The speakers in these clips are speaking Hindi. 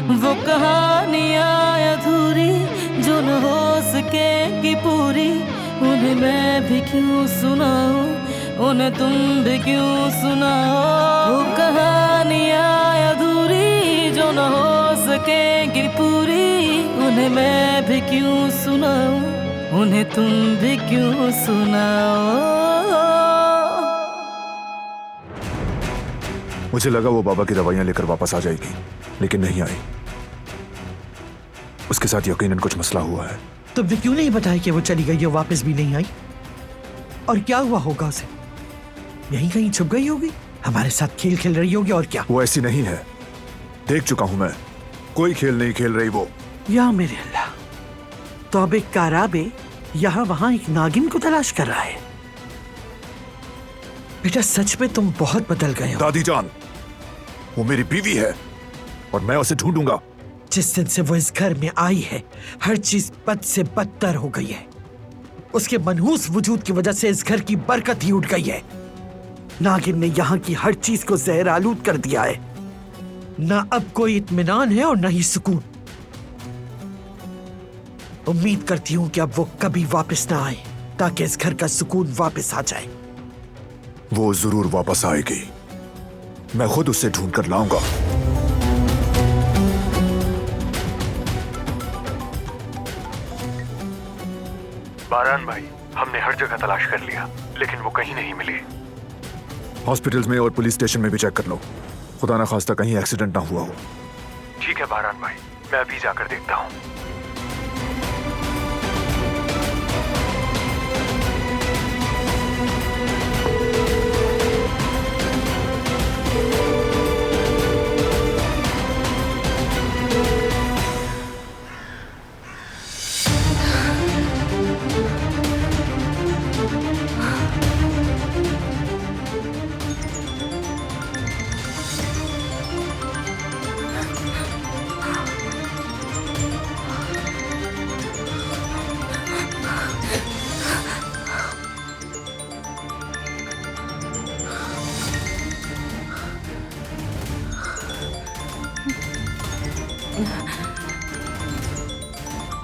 वो कहानियाँ अधूरी जो न हो सकेगी पूरी, उन्हें मैं भी क्यों सुनाऊं, उन्हें तुम भी क्यों सुनाओ। वो कहानियाँ अधूरी जो न हो सकेगी पूरी, उन्हें मैं भी क्यों सुनाऊं, उन्हें तुम भी क्यों सुनाओ। मुझे लगा वो बाबा की दवाइयां लेकर वापस आ जाएगी, लेकिन नहीं आई। उसके साथ यकीनन कुछ मसला हुआ है। तुमने क्यों नहीं बताया कि वो चली गई है, वापस भी नहीं आई? और क्या हुआ होगा उसे? यहीं कहीं छुप गई होगी, हमारे साथ खेल खेल रही होगी, और क्या? वो ऐसी नहीं है, देख चुका हूं मैं। कोई खेल नहीं खेल रही वो। या मेरे अल्लाह, तो अब एक काराबे यहाँ वहां एक नागिन को तलाश कर रहा है। बेटा सच में तुम बहुत बदल गए हो। दादी जान, वो मेरी बीवी है और मैं उसे ढूंढूंगा। जिस दिन से वो इस घर में आई है, हर चीज बद से बदतर हो गई है। उसके मनहूस वजूद की वजह से इस घर की बरकत ही उठ गई है। नागिन ने यहाँ की हर चीज को जहर आलूद कर दिया है। ना अब कोई इत्मीनान है और ना ही सुकून। उम्मीद करती हूँ कि अब वो कभी वापस ना आए, ताकि इस घर का सुकून वापस आ जाए। वो जरूर वापस आएगी, मैं खुद उसे ढूंढ कर लाऊंगा। बारान भाई, हमने हर जगह तलाश कर लिया, लेकिन वो कहीं नहीं मिली। हॉस्पिटल्स में और पुलिस स्टेशन में भी चेक कर लो, खुदा ना खास्ता कहीं एक्सीडेंट ना हुआ हो। ठीक है बारान भाई, मैं अभी जाकर देखता हूँ।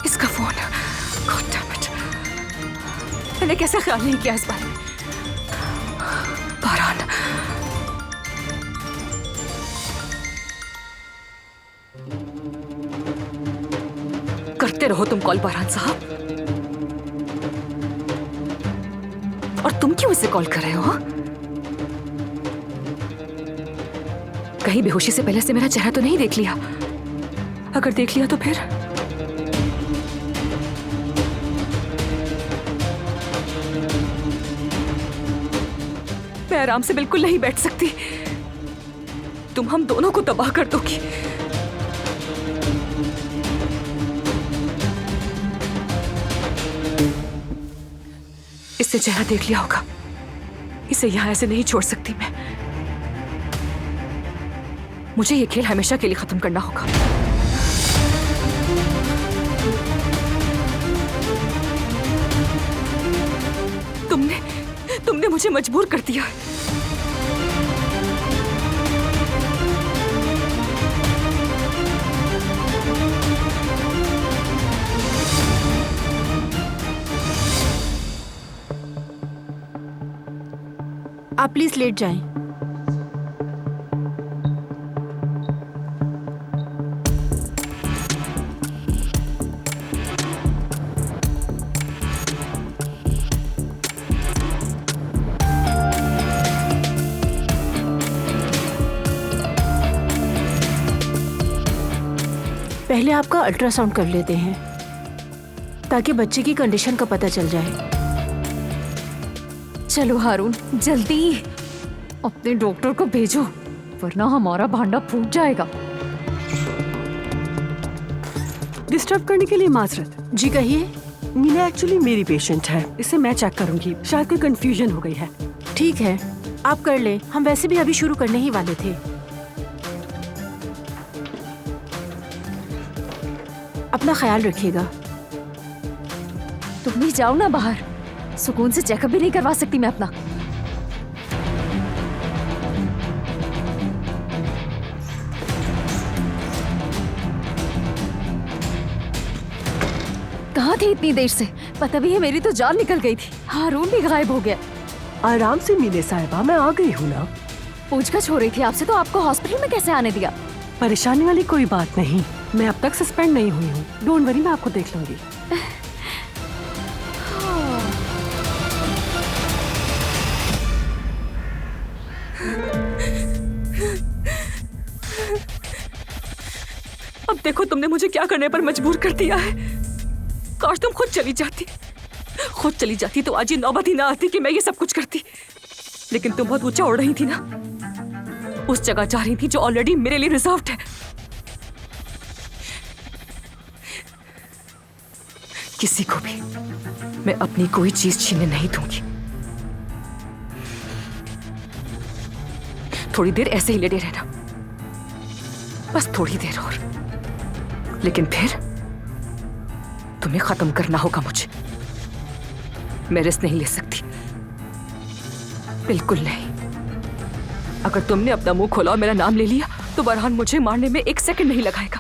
इसका फोन। God damn it. मैंने कैसा ख्याल नहीं किया इस बारे में। बारान, करते रहो तुम कॉल बारान साहब। और तुम क्यों इसे कॉल कर रहे हो? कहीं बेहोशी से पहले से मेरा चेहरा तो नहीं देख लिया? अगर देख लिया तो फिर? मैं आराम से बिल्कुल नहीं बैठ सकती। तुम हम दोनों को तबाह कर दोगी। इससे चेहरा देख लिया होगा, इसे यहां ऐसे नहीं छोड़ सकती मैं। मुझे ये खेल हमेशा के लिए खत्म करना होगा। तुमने मुझे मजबूर कर दिया है। आप प्लीज लेट जाएं। पहले आपका अल्ट्रासाउंड कर लेते हैं ताकि बच्चे की कंडीशन का पता चल जाए। चलो हारून, जल्दी अपने डॉक्टर को भेजो, वरना हमारा भांडा फूट जाएगा। डिस्टर्ब करने के लिए माजरत। जी कहिए। मीना एक्चुअली मेरी पेशेंट है, इसे मैं चेक करूंगी। शायद कोई कंफ्यूजन हो गई है। ठीक है, आप कर ले, हम वैसे भी अभी शुरू करने ही वाले थे। अपना ख्याल रखिएगा। तुम भी जाओ ना बाहर, सुकून से चेकअप भी नहीं करवा सकती मैं अपना। कहाँ थी इतनी देर से? पता भी है मेरी तो जान निकल गई थी। हारून भी गायब हो गया। आराम से मिले साहिबा, मैं आ गई हूँ ना। पूछताछ हो रही थी आपसे, तो आपको हॉस्पिटल में कैसे आने दिया? परेशानी वाली कोई बात नहीं, मैं अब तक सस्पेंड नहीं हुई हूँ। डोंट वरी, मैं आपको देख लूंगी। अब देखो तुमने मुझे क्या करने पर मजबूर कर दिया है। काश तुम खुद चली जाती तो आज ये नौबत ही ना आती कि मैं ये सब कुछ करती। लेकिन तुम बहुत ऊंचा उड़ रही थी ना, उस जगह जा रही थी जो ऑलरेडी मेरे लिए रिजर्व्ड है। किसी को भी मैं अपनी कोई चीज छीनने नहीं दूंगी। थोड़ी देर ऐसे ही लेटे रहना, बस थोड़ी देर और, लेकिन फिर तुम्हें खत्म करना होगा मुझे। मैं रिस्क नहीं ले सकती, बिल्कुल नहीं। अगर तुमने अपना मुंह खोला और मेरा नाम ले लिया तो बरहान मुझे मारने में 1 सेकंड नहीं लगाएगा।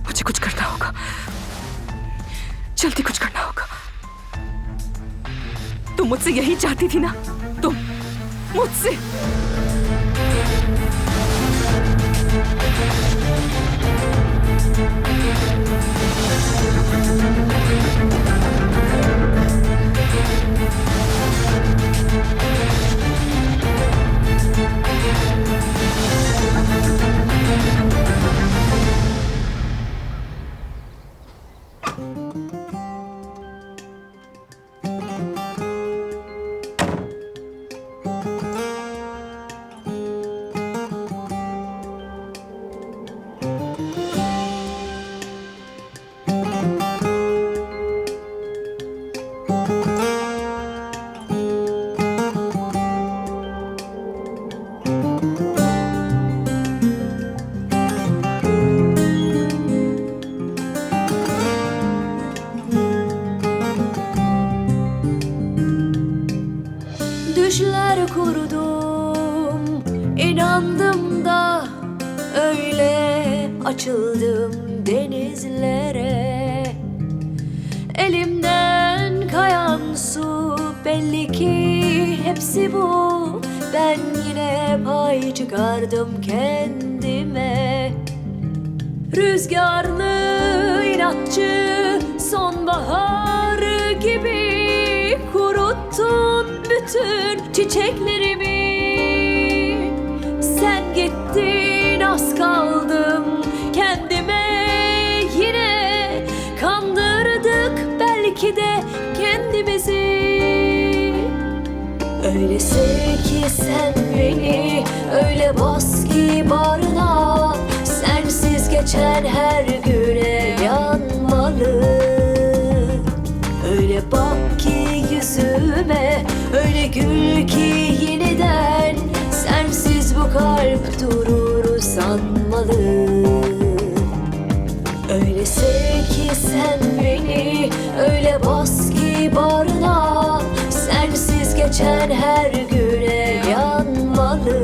मुझे कुछ करना होगा, जल्दी कुछ करना होगा। तुम मुझसे यही चाहती थी ना, तुम मुझसे। Düşler kurdum, inandım da öyle açıldım denizlere. Elimden kayan su belli ki hepsi bu. Ben yine pay çıkardım kendime. Rüzgarlı, inatçı sonbahar gibi kuruttun bütün çiçeklerimi. Sen gittin, az kaldım kendime. Yine kandırdık belki de kendimizi. Öyle sev ki sen beni, öyle bas ki bağrına. Sensiz geçen her güne yanmalı. Öyle bak ki yüzüme, öyle gül ki yeniden. Sensiz bu kalp durur sanmalı. Öyle sev ki sen beni, öyle bas ki bağrına. Sensiz geçen her güne yanmalı.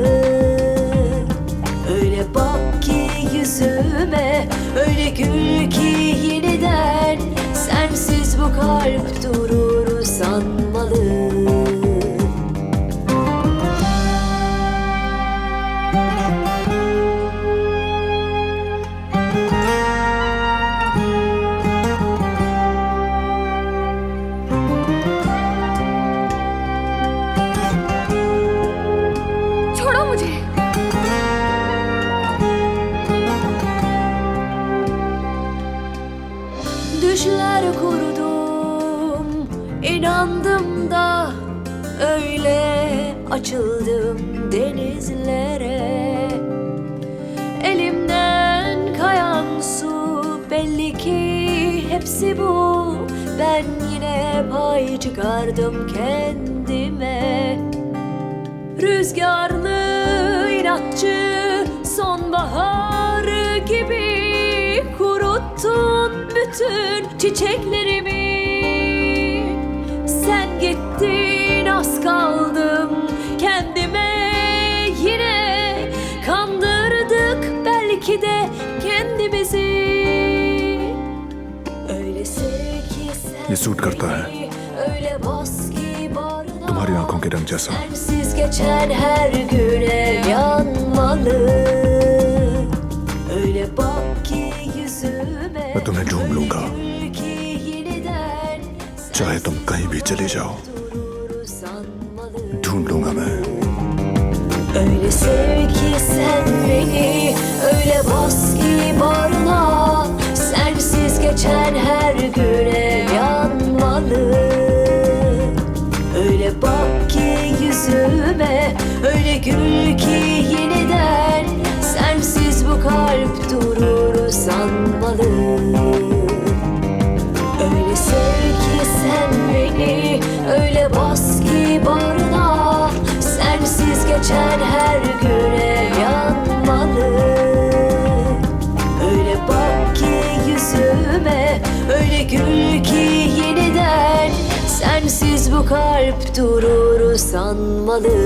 Öyle bak ki yüzüme, öyle gül ki yeniden. Sensiz bu kalp durur sanmalı. छोड़ो मुझे। Düşler kurdum, inandım da öyle açıldım denizlere. Elimden kayan su belli ki hepsi bu. Ben yine pay çıkardım kendime. Rüzgarlı, inatçı sonbahar gibi kuruttun bütün çiçeklerimi. Sen gittin, az kaldım kendime. Yine kandırdık suit करता है, Öyle bas ki bağrına. तुम्हारी आंखों के रंग जैसा। Sensiz geçen her güne yanmalı. Öyle bak ki yüzüme. मैं तुम्हें ढूंढ लूंगा, Gül ki yeniden. चाहे तुम कहीं भी चली जाओ, Durur sanmalı. ढूंढ लूंगा मैं। Öyle sev ki sen beni. Öyle bas ki bağrına. Sensiz geçen her güne yanmalı. Öyle bak ki yüzüme. Öyle gül ki yeniden. Sensiz bu kalp durur sanmalı. Öyle sev ki sen beni. Öyle bas ki bağrına. Sensiz geçen her güne yanmalı. Öyle bak ki yüzüme. Öyle gül ki yeniden. Sensiz bu kalp durur sanmalı.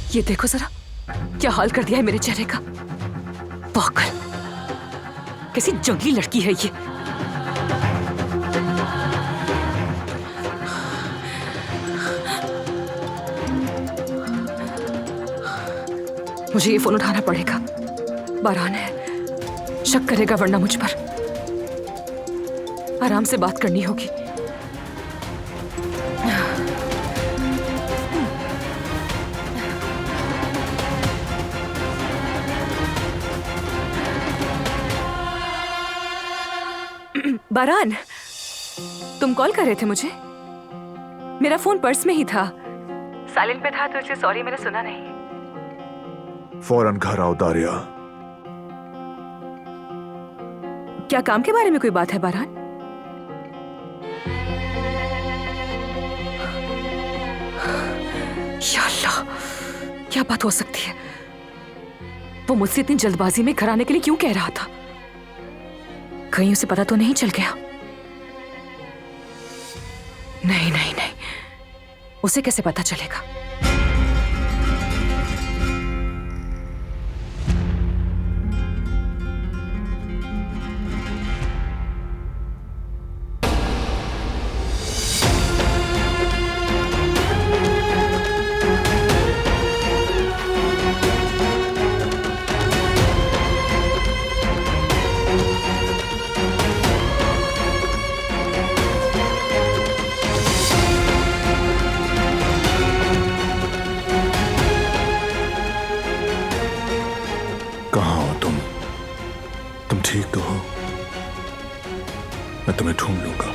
ये देखो जरा, क्या हाल कर दिया है मेरे चेहरे का। पागल, कैसी जंगली लड़की है ये। मुझे ये फोन उठाना पड़ेगा। बारान है, शक करेगा वरना मुझ पर। आराम से बात करनी होगी। बारान, तुम कॉल कर रहे थे मुझे? मेरा फोन पर्स में ही था, साइलेंट पे था, तो इसलिए सॉरी मैंने सुना नहीं। फौरन घर आओ दारिया। क्या काम के बारे में कोई बात है बारान? या अल्लाह, क्या बात हो सकती है? वो मुझसे इतनी जल्दबाजी में घर आने के लिए क्यों कह रहा था? कहीं उसे पता तो नहीं चल गया? नहीं नहीं नहीं, उसे कैसे पता चलेगा? ठीक तो हो? मैं तुम्हें ढूंढ लूंगा।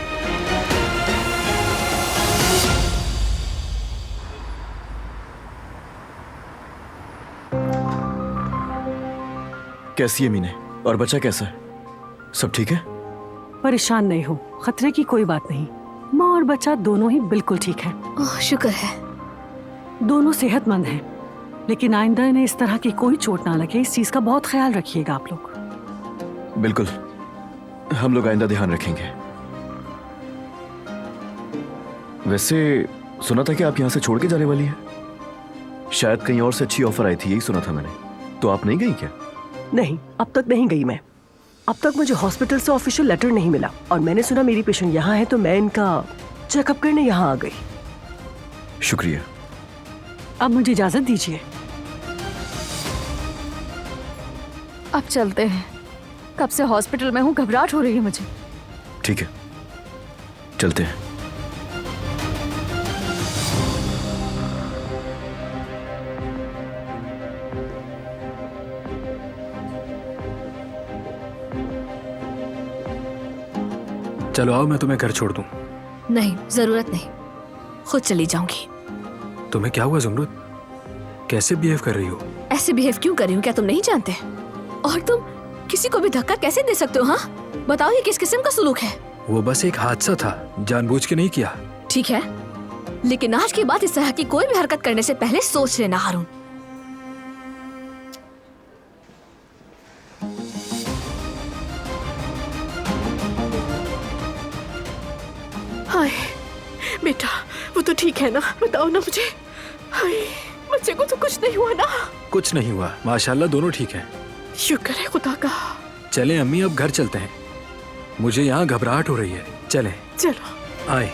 कैसी है मीने? और बच्चा कैसा है? सब ठीक है? परेशान नहीं हो, खतरे की कोई बात नहीं। माँ और बच्चा दोनों ही बिल्कुल ठीक है। ओह, शुक्र है। दोनों सेहतमंद हैं, लेकिन आइंदा इन्हें इस तरह की कोई चोट ना लगे, इस चीज का बहुत ख्याल रखिएगा आप लोग। बिल्कुल, हम लोग आइंदा ध्यान रखेंगे। वैसे सुना था कि आप यहाँ से छोड़ के जाने वाली है। शायद कहीं और से अच्छी ऑफर आई थी, यही सुना था मैंने। तो आप नहीं गई क्या? नहीं, अब तक नहीं गई मैं। अब तक मुझे हॉस्पिटल से ऑफिशियल लेटर नहीं मिला और मैंने सुना मेरी पेशेंट यहाँ है, तो मैं इनका चेकअप करने यहाँ आ गई। शुक्रिया। अब मुझे इजाजत दीजिए। अब चलते हैं। कब से हॉस्पिटल में हूँ, घबराहट हो रही है मुझे। ठीक है, चलते हैं। चलो आओ, मैं तुम्हें घर छोड़ दूं। नहीं, जरूरत नहीं, खुद चली जाऊंगी। तुम्हें क्या हुआ ज़ुमरुद? कैसे बिहेव कर रही हो? ऐसे बिहेव क्यों कर रही हूँ, क्या तुम नहीं जानते? और तुम किसी को भी धक्का कैसे दे सकते हो? हाँ बताओ, ये किस किस्म का सलूक है? वो बस एक हादसा था, जानबूझ के नहीं किया। ठीक है, लेकिन आज के बाद इस तरह की कोई भी हरकत करने से पहले सोच लेना हारून। हाय बेटा, वो तो ठीक है ना? बताओ ना मुझे। हाय, बच्चे को तो कुछ नहीं हुआ ना? कुछ नहीं हुआ, माशाल्लाह दोनों ठीक हैं। शुक्र है खुदा का। चलें अम्मी, अब घर चलते हैं। मुझे यहाँ घबराहट हो रही है। चलें। चलो। आए।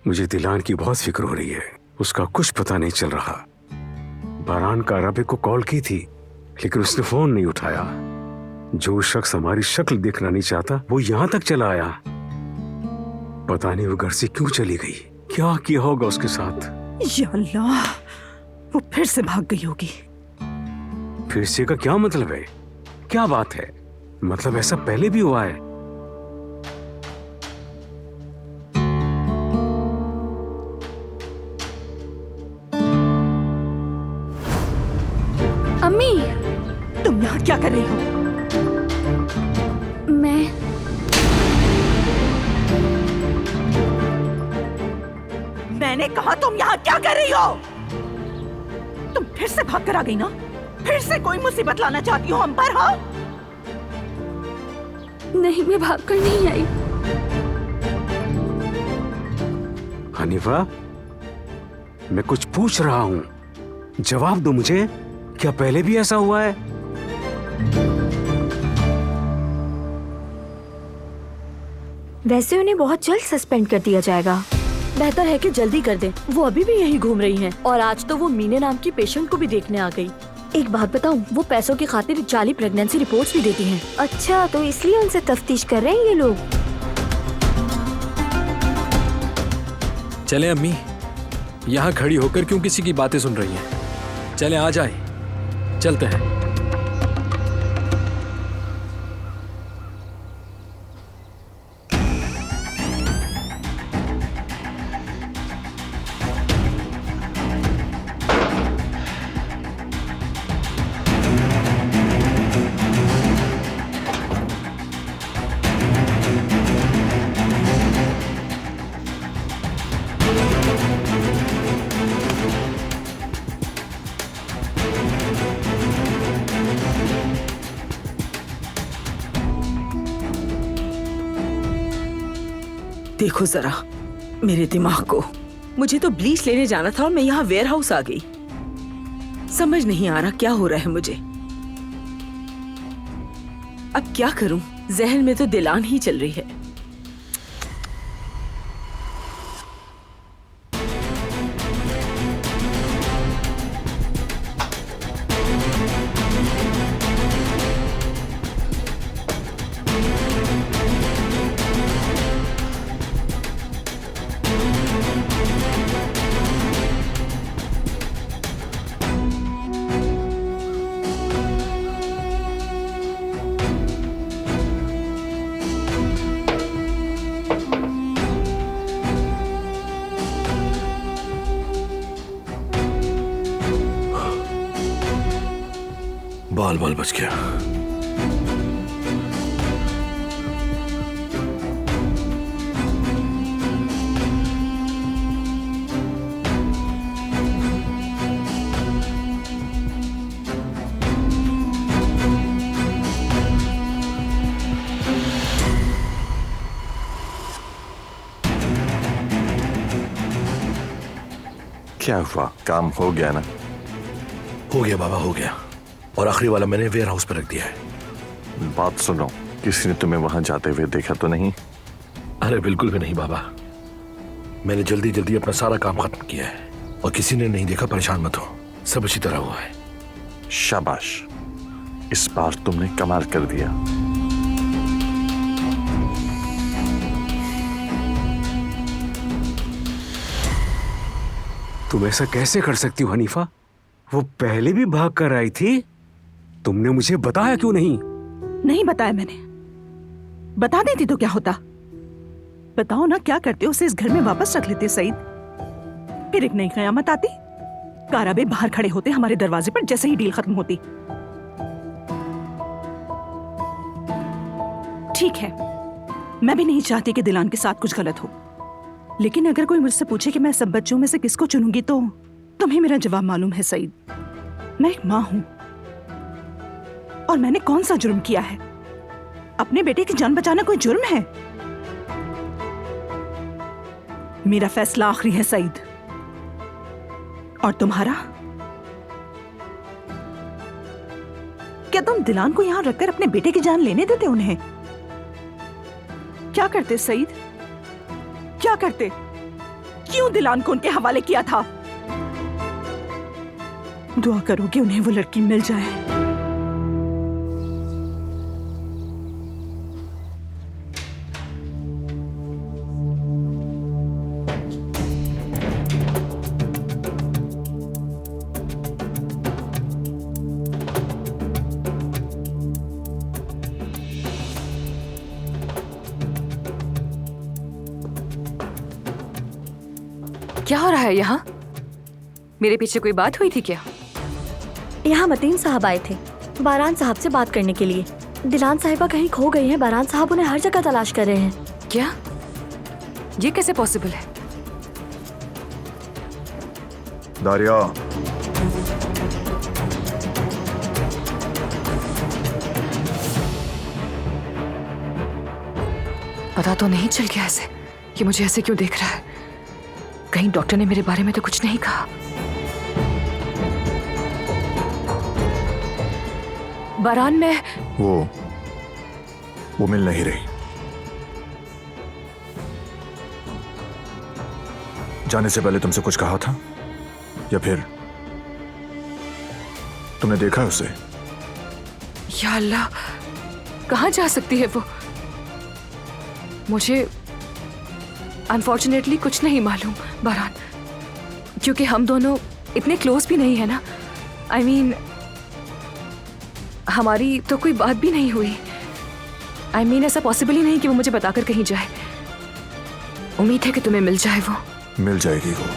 मुझे दिलान की बहुत फिक्र हो रही है। उसका कुछ पता नहीं चल रहा। बारान का रबे को कॉल की थी, लेकिन उसने फोन नहीं उठाया। जो शख्स हमारी शक्ल देखना नहीं चाहता, वो यहाँ तक चला आया। पता नहीं वो घर से क्यों चली गई, क्या किया होगा उसके साथ। या अल्लाह, वो फिर से भाग गई होगी। फिर से का क्या मतलब है? क्या बात है? मतलब ऐसा पहले भी हुआ है? अम्मी, तुम यहाँ क्या कर रही हो? मैंने कहा तुम यहाँ क्या कर रही हो? तुम फिर से भाग कर आ गई ना? फिर से कोई मुसीबत लाना चाहती हो हम पर? हाँ? नहीं, मैं भाग कर नहीं आई। हनीफा, मैं कुछ पूछ रहा हूँ, जवाब दो मुझे। क्या पहले भी ऐसा हुआ है? वैसे उन्हें बहुत जल्द सस्पेंड कर दिया जाएगा। बेहतर है कि जल्दी कर दें। वो अभी भी यहीं घूम रही हैं और आज तो वो मीने नाम की पेशेंट को भी देखने आ गई। एक बात बताऊं, वो पैसों की खातिर जाली प्रेगनेंसी रिपोर्ट्स भी देती हैं। अच्छा, तो इसलिए उनसे तफ्तीश कर रहे हैं ये लोग। चलें अम्मी, यहाँ खड़ी होकर क्यों किसी की बातें सुन रही हैं? चलें, आ जाए, चलते हैं। देखो जरा मेरे दिमाग को। मुझे तो ब्लीच लेने जाना था और मैं यहाँ वेयर हाउस आ गई। समझ नहीं आ रहा क्या हो रहा है मुझे। अब क्या करूं? जहन में तो दिलान ही चल रही है। बाल बाल बच गया। क्या हुआ? काम हो गया ना? हो गया बाबा, हो गया। और आखिरी वाला मैंने वेयर हाउस पर रख दिया है। बात सुनो, किसी ने तुम्हें वहां जाते हुए देखा तो नहीं? अरे बिल्कुल भी नहीं बाबा, मैंने जल्दी जल्दी अपना सारा काम खत्म किया है और किसी ने नहीं देखा। परेशान मत हो, सब अच्छी तरह हुआ है। शाबाश, इस बार तुमने कमाल कर दिया। तुम ऐसा कैसे कर सकती हो हनीफा? वो पहले भी भाग कर आई थी। तुमने मुझे बताया क्यों नहीं? नहीं बताया मैंने। बता देती तो क्या होता? बताओ ना क्या करते हो, उसे इस घर में वापस रख लेते सईद, फिर एक नई कयामत आती। काराबे बाहर खड़े होते हमारे दरवाजे पर जैसे ही डील खत्म होती। ठीक है, मैं भी नहीं चाहती कि दिलान के साथ कुछ गलत हो, लेकिन अगर कोई मुझसे पूछे कि मैं सब बच्चों में से किसको चुनूंगी तो तुम्हें मेरा जवाब मालूम है सईद। मैं एक माँ हूं और मैंने कौन सा जुर्म किया है? अपने बेटे की जान बचाना कोई जुर्म है? मेरा फैसला आखिरी है सईद। और तुम्हारा? क्या तुम दिलान को यहां रखकर अपने बेटे की जान लेने देते उन्हें? क्या करते सईद? क्या करते? क्यों दिलान को उनके हवाले किया था? दुआ करो कि उन्हें वो लड़की मिल जाए। क्या हो रहा है यहाँ? मेरे पीछे कोई बात हुई थी क्या? यहाँ मतीन साहब आए थे बारान साहब से बात करने के लिए। दिलान साहिबा कहीं खो गई हैं, बारान साहब उन्हें हर जगह तलाश कर रहे हैं। क्या? ये कैसे पॉसिबल है? दारिया, पता तो नहीं चल गया ऐसे कि मुझे ऐसे क्यों देख रहा है? कहीं डॉक्टर ने मेरे बारे में तो कुछ नहीं कहा? बारान में वो मिल नहीं रही। जाने से पहले तुमसे कुछ कहा था या फिर तुमने देखा है उसे? या अल्लाह, कहाँ जा सकती है वो? मुझे अनफॉर्चुनेटली कुछ नहीं मालूम बारान, क्योंकि हम दोनों इतने क्लोज भी नहीं है ना। I mean, हमारी तो कोई बात भी नहीं हुई। I mean, ऐसा पॉसिबल ही नहीं कि वो मुझे बताकर कहीं जाए। उम्मीद है कि तुम्हें मिल जाए वो। मिल जाएगी वो।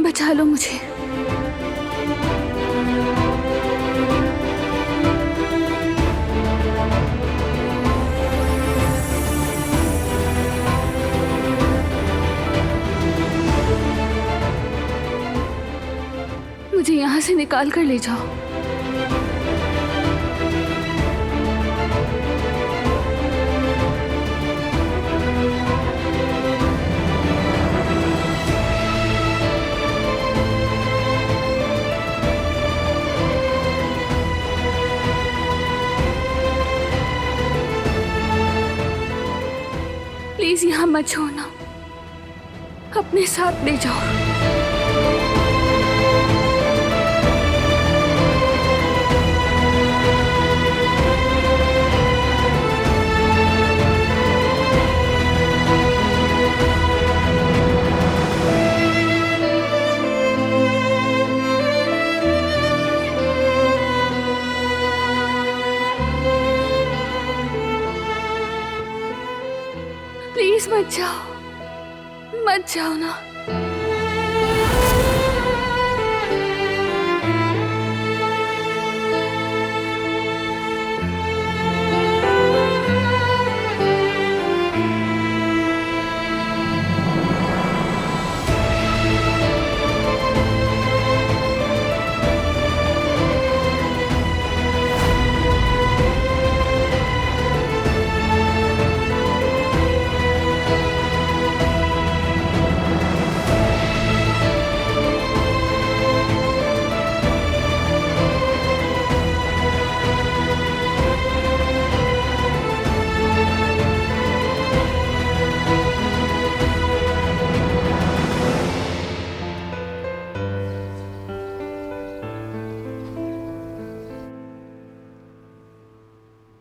बचा लो मुझे। मुझे यहाँ से निकाल कर ले जाओ। प्लीज यहाँ मत छोड़ना, अपने साथ ले जाओ। मत जाओ, मत जाओ ना।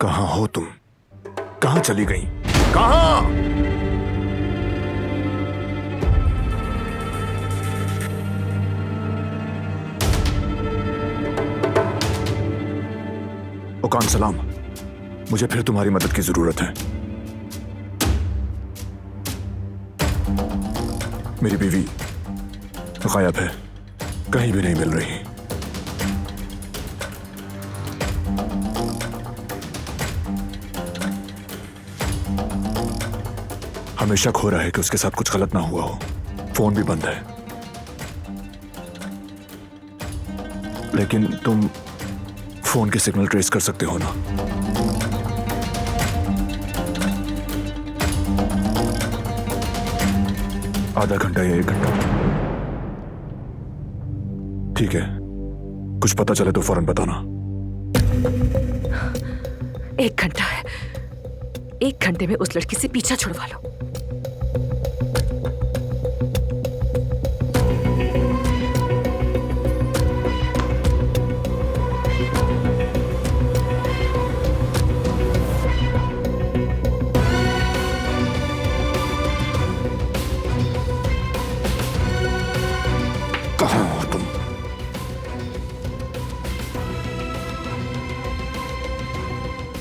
कहां हो तुम? कहां चली गई? कहां? ओकान सलाम, मुझे फिर तुम्हारी मदद की जरूरत है। मेरी बीवी गायब है, कहीं भी नहीं मिल रही। हमें शक हो रहा है कि उसके साथ कुछ गलत ना हुआ हो। फोन भी बंद है। लेकिन तुम फोन के सिग्नल ट्रेस कर सकते हो ना? आधा घंटा या 1 घंटा? ठीक है, कुछ पता चले तो फौरन बताना। 1 घंटा है, 1 घंटे में उस लड़की से पीछा छुड़वा लो। कहां हो तुम?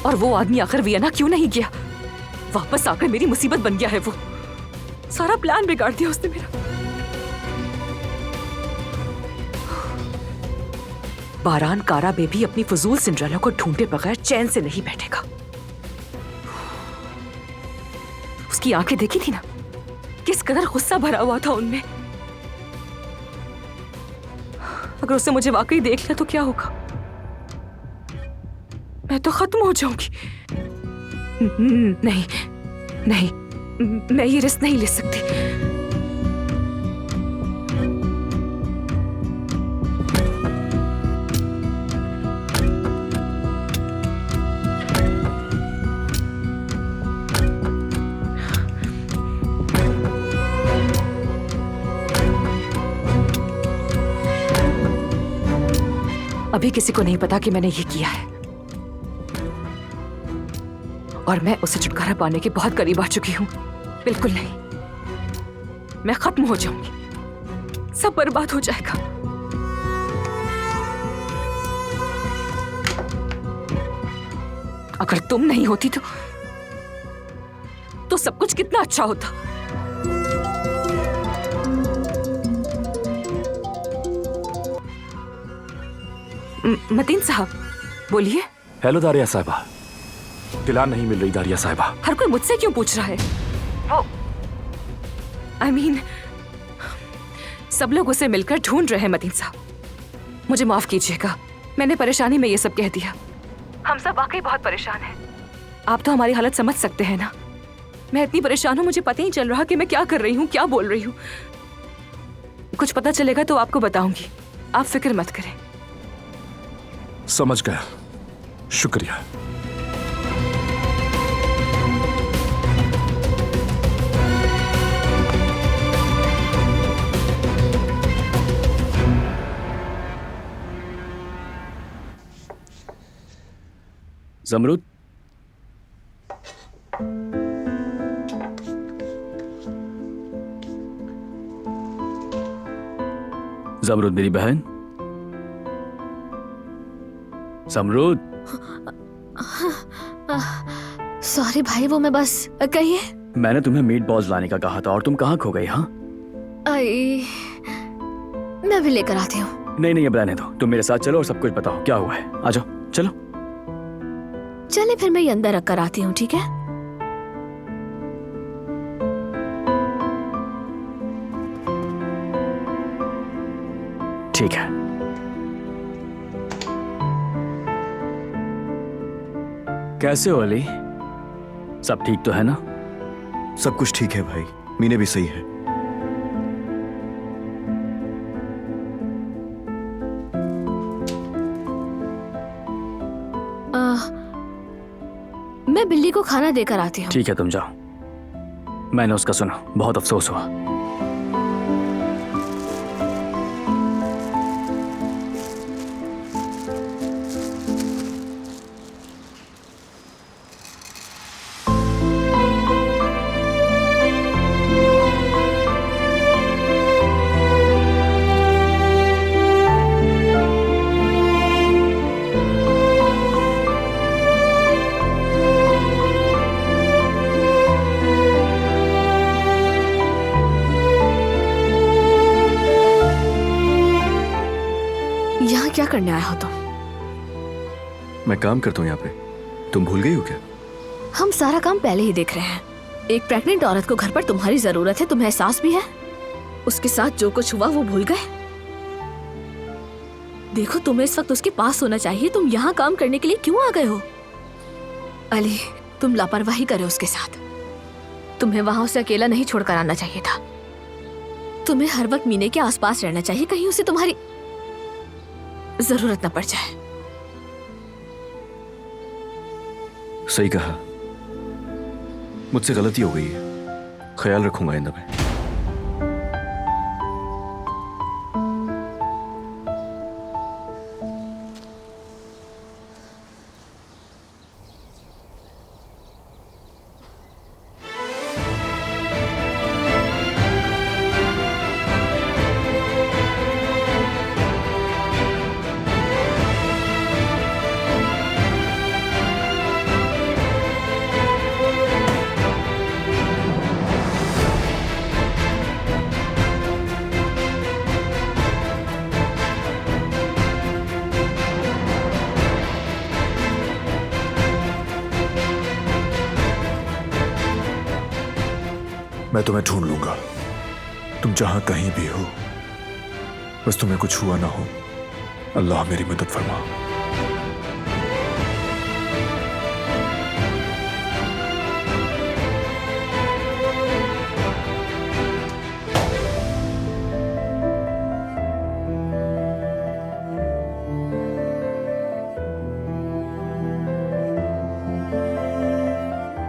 और वो आदमी आखिर वियना क्यों नहीं गया? वापस आकर मेरी मुसीबत बन गया है वो। सारा प्लान बिगाड़ दिया उसने मेरा। बारान कारा बेबी अपनी फजूल सिंड्रेला को ढूंढे बगैर चैन से नहीं बैठेगा। उसकी आंखें देखी थी ना, किस कदर गुस्सा भरा हुआ था उनमें। अगर उससे मुझे वाकई देख लिया तो क्या होगा? मैं तो खत्म हो जाऊंगी। नहीं नहीं, मैं ये रिस्क नहीं ले सकती। अभी किसी को नहीं पता कि मैंने ये किया है, और मैं उसे छुटकारा पाने के बहुत करीब आ चुकी हूं। बिल्कुल नहीं, मैं खत्म हो जाऊंगी, सब बर्बाद हो जाएगा। अगर तुम नहीं होती तो सब कुछ कितना अच्छा होता। मतीन साहब, बोलिए। हेलो दारिया साहिबा। दिलान नहीं मिल रही दारिया साहिबा। हर कोई मुझसे क्यों पूछ रहा है? I mean, सब लोग उसे मिलकर ढूंढ रहे हैं। मतीन साहब, मुझे माफ कीजिएगा, मैंने परेशानी में ये सब कह दिया। हम सब वाकई बहुत परेशान हैं। आप तो हमारी हालत समझ सकते हैं ना। मैं इतनी परेशान हूं, मुझे पता ही चल रहा कि मैं क्या कर रही हूँ, क्या बोल रही हूँ। कुछ पता चलेगा तो आपको बताऊंगी, आप फिक्र मत करें। समझ गया, शुक्रिया। ज़मरुद, ज़मरुद मेरी बहन, ज़मरुद। सॉरी भाई, वो मैं बस कहिए। मैंने तुम्हें मीट बॉल्स लाने का कहा था और तुम कहाँ खो गई? हाँ, आई, मैं भी लेकर आती हूँ। नहीं नहीं, अब रहने दो। तुम मेरे साथ चलो और सब कुछ बताओ क्या हुआ है। आ जाओ, चलो। चले फिर मैं ये अंदर रख कर आती हूँ, ठीक है? ठीक है। कैसे हो अली? सब ठीक तो है ना? सब कुछ ठीक है भाई, मीने भी सही है। मैं बिल्ली को खाना देकर आती हूँ। ठीक है, तुम जाओ। मैंने उसका सुना, बहुत अफसोस हुआ। यहाँ क्या करने आया हो तुम? मैं काम करता हूँ यहाँ पे, तुम भूल गई हो क्या? हम सारा काम पहले ही देख रहे हैं। एक प्रेग्नेंट औरत को घर पर तुम्हारी जरूरत है, तुम्हें एहसास भी है? उसके साथ जो कुछ हुआ वो भूल गए? देखो, तुम्हें इस वक्त उसके पास होना चाहिए। तुम यहाँ काम करने के लिए क्यों आ गए हो? अली, तुम लापरवाही करे उसके साथ। तुम्हें वहां उसे अकेला नहीं छोड़कर आना चाहिए था। तुम्हें हर वक्त मीने के आसपास रहना चाहिए, कहीं उसे तुम्हारी जरूरत न पड़ जाए। सही कहा, मुझसे गलती हो गई है, ख्याल रखूंगा आइंदा में। मैं तुम्हें ढूंढ लूंगा, तुम जहां कहीं भी हो। बस तुम्हें कुछ हुआ ना हो, अल्लाह मेरी मदद फरमा।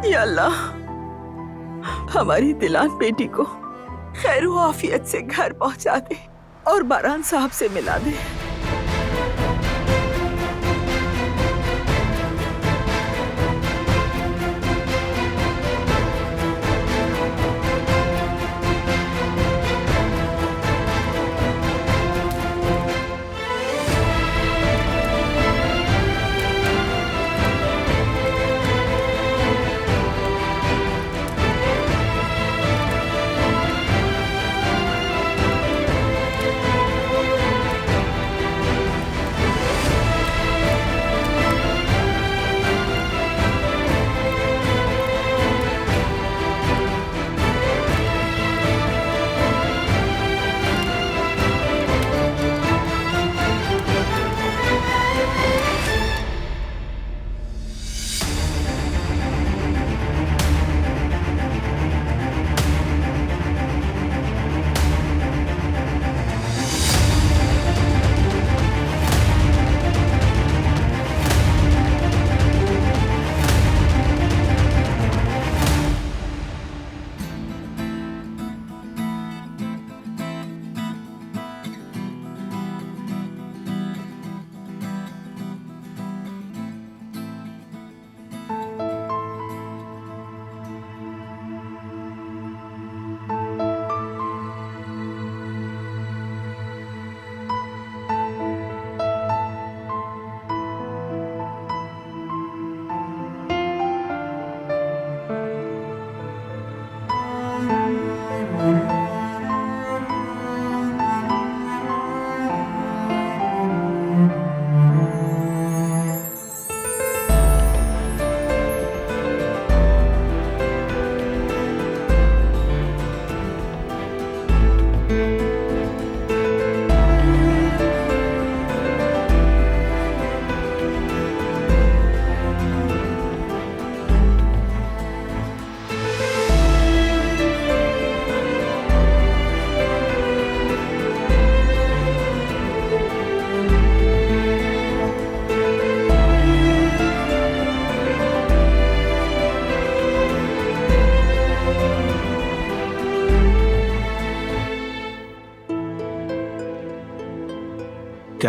या अल्लाह, हमारी दिलान बेटी को खैर व आफियत से घर पहुंचा दे और बारान साहब से मिला दे।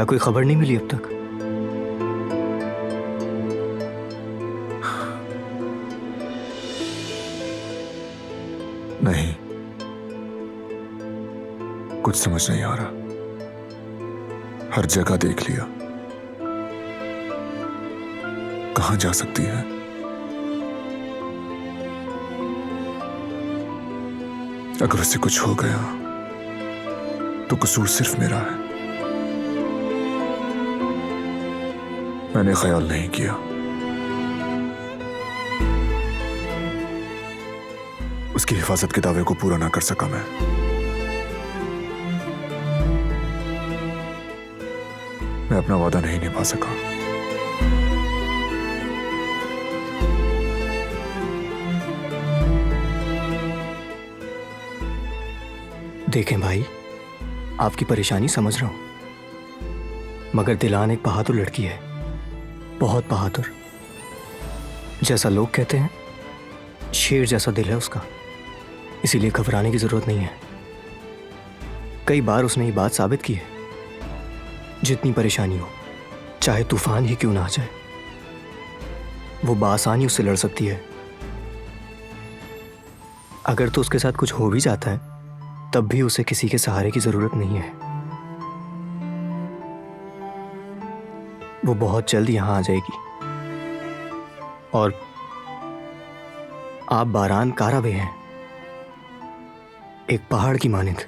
क्या कोई खबर नहीं मिली अब तक? नहीं, कुछ समझ नहीं आ रहा। हर जगह देख लिया, कहां जा सकती है? अगर उसे कुछ हो गया तो कसूर सिर्फ मेरा है। मैंने ख्याल नहीं किया। उसकी हिफाजत के दावे को पूरा ना कर सका मैं अपना वादा नहीं निभा सका। देखें भाई, आपकी परेशानी समझ रहा हूं, मगर दिलान एक बहादुर लड़की है, बहुत बहादुर। जैसा लोग कहते हैं, शेर जैसा दिल है उसका, इसीलिए घबराने की जरूरत नहीं है। कई बार उसने ये बात साबित की है, जितनी परेशानी हो, चाहे तूफान ही क्यों ना आ जाए, वो बआसानी उससे लड़ सकती है। अगर तो उसके साथ कुछ हो भी जाता है, तब भी उसे किसी के सहारे की जरूरत नहीं है। वो बहुत जल्द यहां आ जाएगी। और आप बारान काराबे हैं, एक पहाड़ की मानिंद।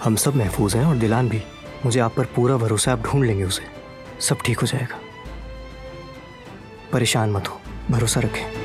हम सब महफूज हैं और दिलान भी। मुझे आप पर पूरा भरोसा है, आप ढूंढ लेंगे उसे, सब ठीक हो जाएगा। परेशान मत हो, भरोसा रखें।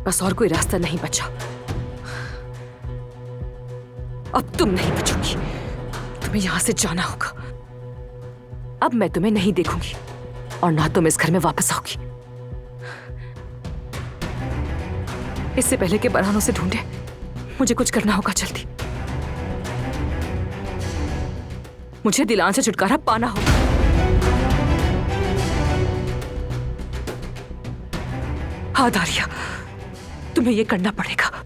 बस और कोई रास्ता नहीं बचा। अब तुम नहीं बचोगी, तुम्हें यहां से जाना होगा। अब मैं तुम्हें नहीं देखूंगी और ना तुम इस घर में वापस आओगी। इससे पहले कि बरहान से ढूंढे, मुझे कुछ करना होगा जल्दी। मुझे दिलान से छुटकारा पाना होगा। हाँ दारिया, तुम्हें ये करना पड़ेगा।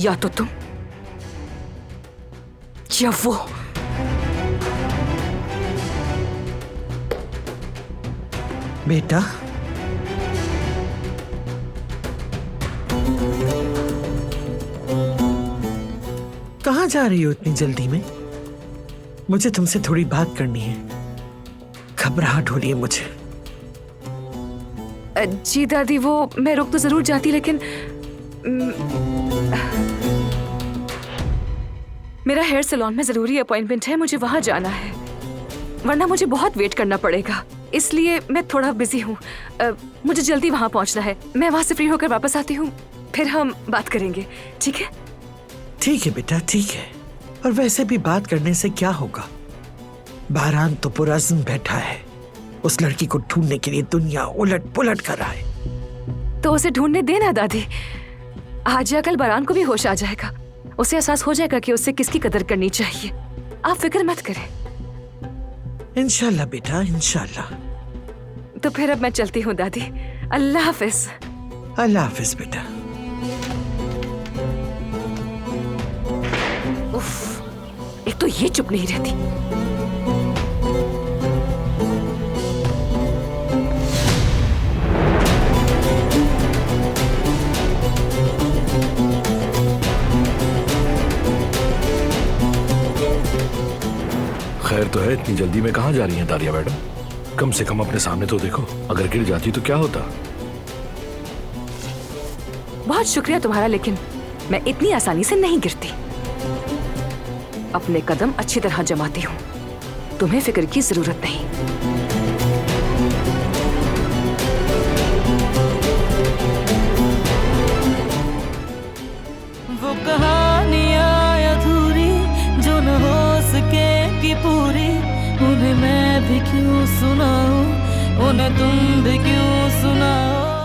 या तो तुम या वो। बेटा, कहाँ जा रही हो इतनी जल्दी में? मुझे तुमसे थोड़ी बात करनी है। घबराहट हो रही है मुझे। जी दादी, वो मैं रुक तो जरूर जाती, लेकिन मेरा हेयर सैलून में जरूरी अपॉइंटमेंट है, मुझे वहां जाना है, वरना मुझे बहुत वेट करना पड़ेगा। इसलिए मैं थोड़ा बिजी हूँ। मुझे जल्दी वहां पहुंचना है। मैं वहां से फ्री होकर वापस आती हूँ, फिर हम बात करेंगे, ठीक है? ठीक है बेटा, ठीक है। और वैसे भी बात करने से क्या होगा? बारान तो पुरज़्म बैठा है, उस लड़की को ढूंढने के लिए दुनिया उलट पुलट कर रहा है। तो उसे ढूंढने देना दादी। आज या कल बारान को भी होश आ जाएगा, उसे एहसास हो जाएगा कि उसे किसकी कदर करनी चाहिए। आप फिक्र मत करें। इंशाल्लाह बेटा, इंशाल्लाह। तो फिर अब मैं चलती हूँ दादी। अल्लाह हाफिज। अल्लाह हाफिज बेटा। उफ, एक तो ये चुप नहीं रहती। खैर तो है, इतनी जल्दी में कहाँ जा रही हैं दारिया मैडम? कम से कम अपने सामने तो देखो, अगर गिर जाती तो क्या होता? बहुत शुक्रिया तुम्हारा, लेकिन मैं इतनी आसानी से नहीं गिरती। अपने कदम अच्छी तरह जमाती हूँ, तुम्हें फिक्र की जरूरत नहीं। वो कहानियाँ अधूरी जो न हो सके कि पूरी, उन्हें मैं भी क्यों सुनाऊं, उन्हें तुम भी क्यों सुनाओ।